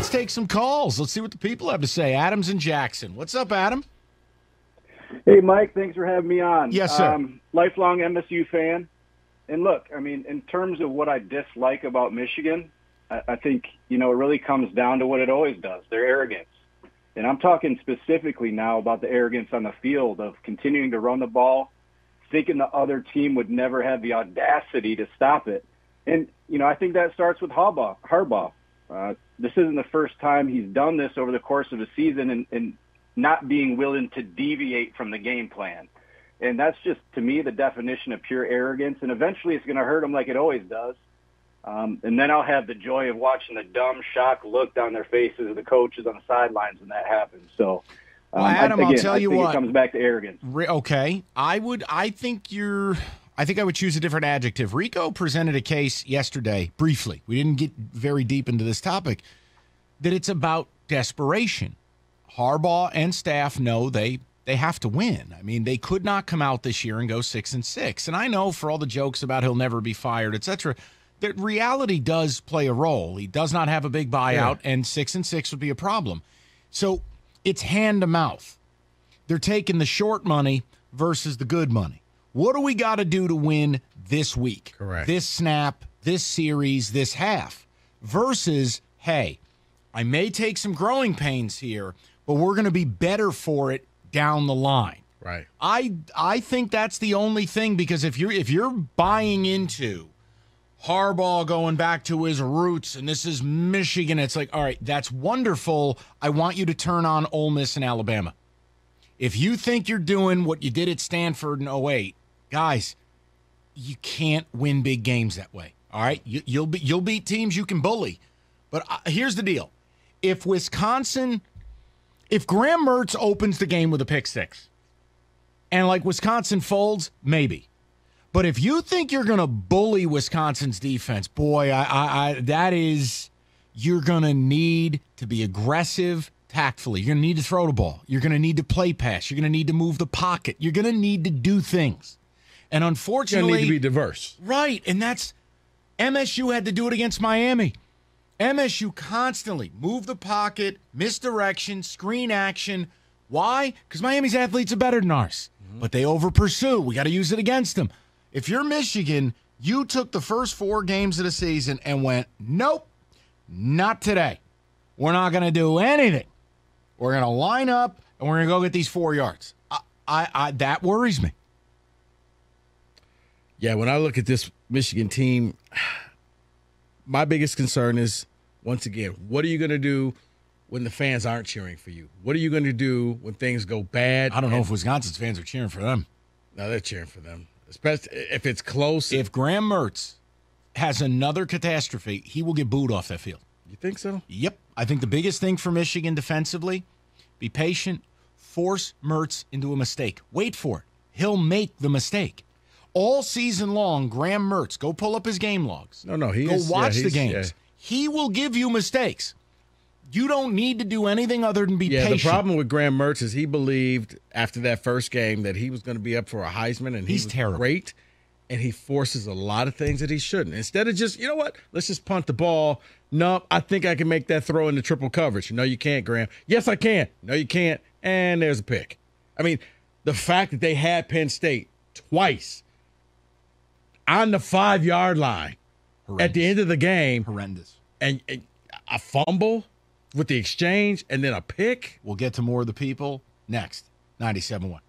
Let's take some calls. Let's see what the people have to say. Adam's in Jackson. What's up, Adam? Hey, Mike, thanks for having me on. Yes, sir. Lifelong MSU fan. And look, I mean, in terms of what I dislike about Michigan, I think, it really comes down to what it always does, their arrogance. And I'm talking specifically now about the arrogance on the field of continuing to run the ball, thinking the other team would never have the audacity to stop it. And, I think that starts with Harbaugh. This isn't the first time he's done this over the course of a season and not being willing to deviate from the game plan. And that's just, to me, the definition of pure arrogance. And eventually it's going to hurt him like it always does. And then I'll have the joy of watching the dumb, shocked look down their faces of the coaches on the sidelines when that happens. So, well, Adam, I'll tell you what. It comes back to arrogance. Okay. I think I would choose a different adjective. Rico presented a case yesterday, briefly. We didn't get very deep into this topic, that it's about desperation. Harbaugh and staff know they have to win. I mean, they could not come out this year and go 6-6. And I know for all the jokes about he'll never be fired, etc., that reality does play a role. He does not have a big buyout, and 6-6 would be a problem. So it's hand to mouth. They're taking the short money versus the good money. What do we got to do to win this week? Correct. This snap, this series, this half. Versus, hey, I may take some growing pains here, but we're going to be better for it down the line. Right. I think that's the only thing, because if you're buying into Harbaugh going back to his roots and this is Michigan, it's like, all right, that's wonderful. I want you to turn on Ole Miss and Alabama. If you think you're doing what you did at Stanford in 2008, guys, you can't win big games that way. All right, you'll beat teams you can bully. But here's the deal: if Graham Mertz opens the game with a pick six, and like Wisconsin folds, maybe. But if you think you're going to bully Wisconsin's defense, boy, you're going to need to be aggressive tactfully. You're going to need to throw the ball. You're going to need to play pass. You're going to need to move the pocket. You're going to need to do things. And unfortunately, you need to be diverse. Right, and that's MSU had to do it against Miami. MSU constantly move the pocket, misdirection, screen action. Why? Because Miami's athletes are better than ours. But they over-pursue. We got to use it against them. If you're Michigan, you took the first 4 games of the season and went, nope, not today. We're not going to do anything. We're going to line up, and we're going to go get these 4 yards. That worries me. Yeah, when I look at this Michigan team, my biggest concern is, once again, what are you going to do when the fans aren't cheering for you? What are you going to do when things go bad? I don't know if Wisconsin's fans are cheering for them. No, they're cheering for them, especially if it's close. If Graham Mertz has another catastrophe, he will get booed off that field. You think so? Yep. I think the biggest thing for Michigan defensively, be patient, force Mertz into a mistake. Wait for it. He'll make the mistake. All season long, Graham Mertz, go pull up his game logs. Go watch the games. Yeah. He will give you mistakes. You don't need to do anything other than be patient. The problem with Graham Mertz is he believed after that first game that he was going to be up for a Heisman, and he's terrible. Great, and he forces a lot of things that he shouldn't. Instead of just, you know what, let's just punt the ball. No, I think I can make that throw into triple coverage. No, you can't, Graham. Yes, I can. No, you can't. And there's a pick. I mean, the fact that they had Penn State twice on the 5-yard line at the end of the game. Horrendous. And a fumble with the exchange and then a pick. We'll get to more of the people next. 97.1.